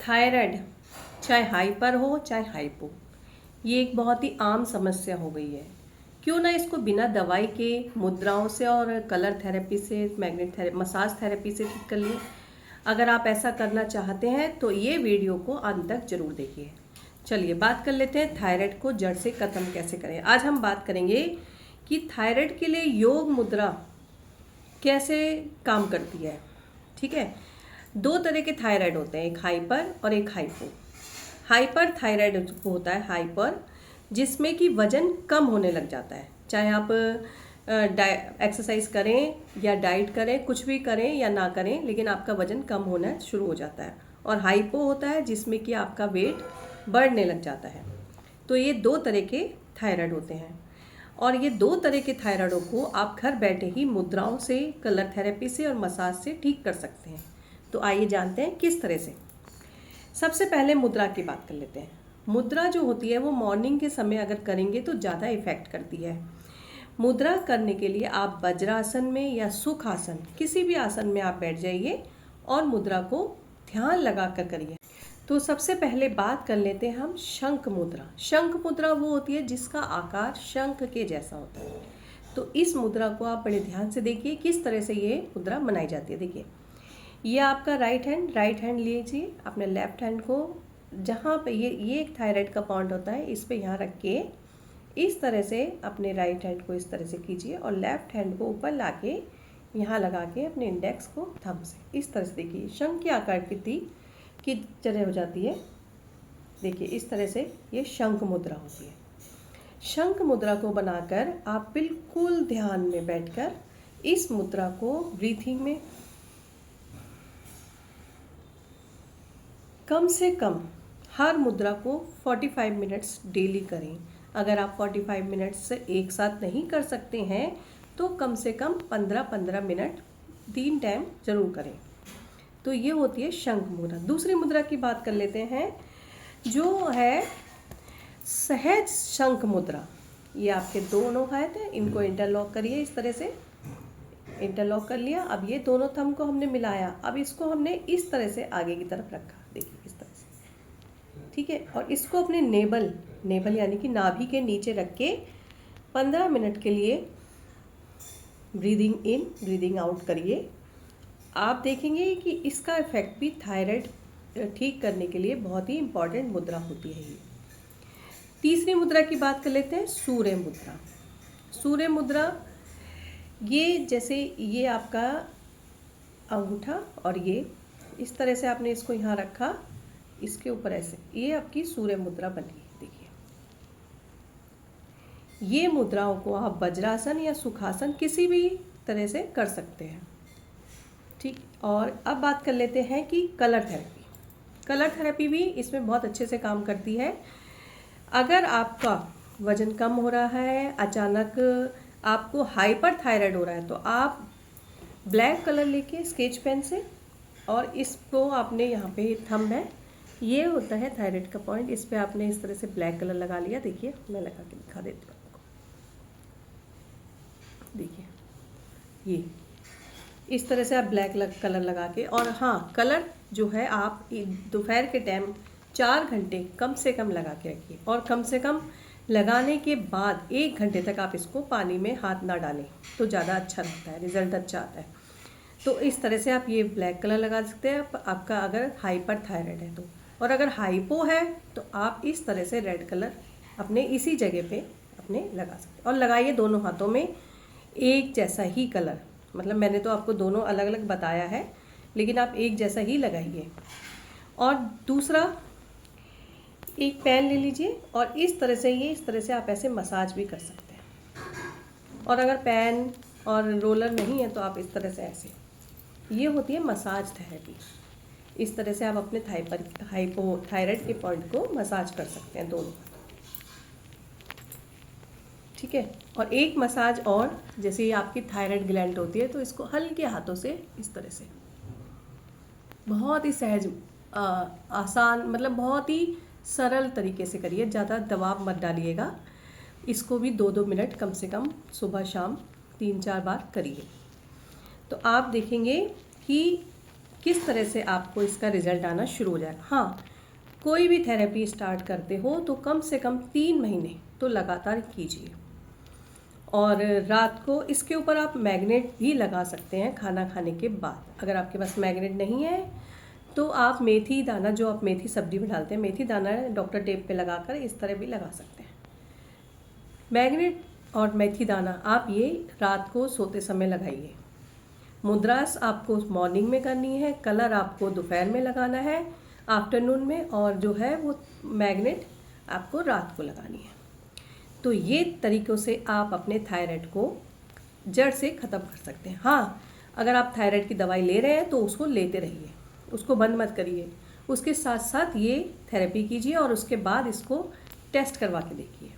Thyroid चाहे hyper हो चाहे हाइपो, ये एक बहुत ही आम समस्या हो गई है। क्यों ना इसको बिना दवाई के मुद्राओं से और कलर थेरेपी से, मैग्नेट थेरेपी, मसाज थेरेपी से ठीक कर लिए। अगर आप ऐसा करना चाहते हैं तो ये वीडियो को अंत तक जरूर देखिए। चलिए बात कर लेते हैं थायराइड को जड़ से खत्म कैसे करें। आज हम बात करेंगे कि थायराइड के लिए योग मुद्रा कैसे काम करती है। ठीक है, दो तरह के थायराइड होते हैं, एक हाइपर और एक हाइपो। हाइपर थायराइड होता है हाइपर, जिसमें कि वजन कम होने लग जाता है, चाहे आप एक्सरसाइज करें या डाइट करें, कुछ भी करें या ना करें, लेकिन आपका वजन कम होना शुरू हो जाता है। और हाइपो होता है जिसमें कि आपका वेट बढ़ने लग जाता है। तो ये दो तरह के थायराइड होते हैं, और ये दो तरह के थायराइडों को आप घर बैठे ही मुद्राओं से, कलर थेरेपी से और मसाज से ठीक कर सकते हैं। तो आइए जानते हैं किस तरह से। सबसे पहले मुद्रा की बात कर लेते हैं। मुद्रा जो होती है वो मॉर्निंग के समय अगर करेंगे तो ज़्यादा इफेक्ट करती है। मुद्रा करने के लिए आप वज्रासन में या सुख आसन, किसी भी आसन में आप बैठ जाइए और मुद्रा को ध्यान लगा कर करिए। तो सबसे पहले बात कर लेते हैं हम शंख मुद्रा। शंख मुद्रा वो होती है जिसका आकार शंख के जैसा होता है। तो इस मुद्रा को आप बड़े ध्यान से देखिए किस तरह से ये मुद्रा बनाई जाती है। देखिए, ये आपका राइट हैंड लीजिए, अपने लेफ्ट हैंड को जहाँ पे ये एक थायराइड का पॉइंट होता है, इस पे यहाँ रख के इस तरह से अपने राइट हैंड को इस तरह से कीजिए और लेफ्ट हैंड को ऊपर लाके यहाँ लगा के अपने इंडेक्स को थंब से इस तरह से देखिए शंख की आकृति की तरह हो जाती है। देखिए इस तरह से ये शंख मुद्रा होती है। शंख मुद्रा को बनाकर आप बिल्कुल ध्यान में बैठकर इस मुद्रा को ब्रीथिंग में कम से कम हर मुद्रा को 45 मिनट्स डेली करें। अगर आप 45 मिनट्स से एक साथ नहीं कर सकते हैं तो कम से कम 15-15 मिनट 3 टाइम जरूर करें। तो ये होती है शंख मुद्रा। दूसरी मुद्रा की बात कर लेते हैं जो है सहज शंख मुद्रा। ये आपके दोनों हाथ हैं, इनको इंटरलॉक करिए इस तरह से। इंटरलॉक कर लिया। अब ये दोनों थंब को हमने मिलाया, अब इसको हमने इस तरह से आगे की तरफ रखा, देखिए इस तरह से। ठीक है, और इसको अपने नेबल यानी कि नाभि के नीचे रख के 15 मिनट के लिए ब्रीदिंग इन ब्रीदिंग आउट करिए। आप देखेंगे कि इसका इफेक्ट भी थायराइड ठीक करने के लिए बहुत ही इम्पॉर्टेंट मुद्रा होती है ये। तीसरी मुद्रा की बात कर लेते हैं, सूर्य मुद्रा। सूर्य मुद्रा ये जैसे ये आपका अंगूठा और ये इस तरह से आपने इसको यहाँ रखा, इसके ऊपर ऐसे, ये आपकी सूर्य मुद्रा बनी। देखिए ये मुद्राओं को आप वज्रासन या सुखासन किसी भी तरह से कर सकते हैं। ठीक, और अब बात कर लेते हैं कि कलर थेरेपी। कलर थेरेपी भी इसमें बहुत अच्छे से काम करती है। अगर आपका वजन कम हो रहा है, अचानक आपको हाइपर थायराइड हो रहा है, तो आप ब्लैक कलर लेके स्केच पेन से और इसको आपने यहाँ पे थंब है, ये होता है थायराइड का पॉइंट, इस पे आपने इस तरह से ब्लैक कलर लगा लिया। देखिए मैं लगा के दिखा देती हूँ आपको। देखिए ये इस तरह से आप ब्लैक कलर लगा के, और हाँ कलर जो है आप दोपहर के टाइम 4 घंटे कम से कम लगा के रखिए, और कम से कम लगाने के बाद 1 घंटे तक आप इसको पानी में हाथ ना डालें तो ज़्यादा अच्छा रहता है, रिजल्ट अच्छा आता है। तो इस तरह से आप ये ब्लैक कलर लगा सकते हैं आपका अगर हाइपर थायराइड है तो। और अगर हाइपो है तो आप इस तरह से रेड कलर अपने इसी जगह पे अपने लगा सकते हैं। और लगाइए दोनों हाथों में एक जैसा ही कलर, मतलब मैंने तो आपको दोनों अलग अलग बताया है, लेकिन आप एक जैसा ही लगाइए। और दूसरा, एक पेन ले लीजिए और इस तरह से आप ऐसे मसाज भी कर सकते हैं। और अगर पेन और रोलर नहीं है तो आप इस तरह से ऐसे, ये होती है मसाज थेरेपी। इस तरह से आप अपने थायराइड के पॉइंट को मसाज कर सकते हैं दोनों। ठीक है, और एक मसाज और, जैसे ये आपकी थायराइड ग्लैंड होती है तो इसको हल्के हाथों से इस तरह से बहुत ही सहज आसान, मतलब बहुत ही सरल तरीके से करिए, ज़्यादा दबाव मत डालिएगा। इसको भी 2-2 मिनट कम से कम सुबह शाम 3-4 बार करिए। तो आप देखेंगे कि किस तरह से आपको इसका रिजल्ट आना शुरू हो जाएगा। हाँ, कोई भी थेरेपी स्टार्ट करते हो तो कम से कम 3 महीने तो लगातार कीजिए। और रात को इसके ऊपर आप मैग्नेट भी लगा सकते हैं खाना खाने के बाद। अगर आपके पास मैग्नेट नहीं है तो आप मेथी दाना, जो आप मेथी सब्जी में डालते हैं, मेथी दाना डॉक्टर टेप पे लगाकर इस तरह भी लगा सकते हैं। मैग्नेट और मेथी दाना आप ये रात को सोते समय लगाइए। मुद्रास आपको मॉर्निंग में करनी है, कलर आपको दोपहर में लगाना है, आफ्टरनून में, और जो है वो मैग्नेट आपको रात को लगानी है। तो ये तरीक़ों से आप अपने थायराइड को जड़ से ख़त्म कर सकते हैं। हाँ, अगर आप थायराइड की दवाई ले रहे हैं तो उसको लेते रहिए, उसको बंद मत करिए। उसके साथ साथ ये थेरेपी कीजिए और उसके बाद इसको टेस्ट करवा के देखिए।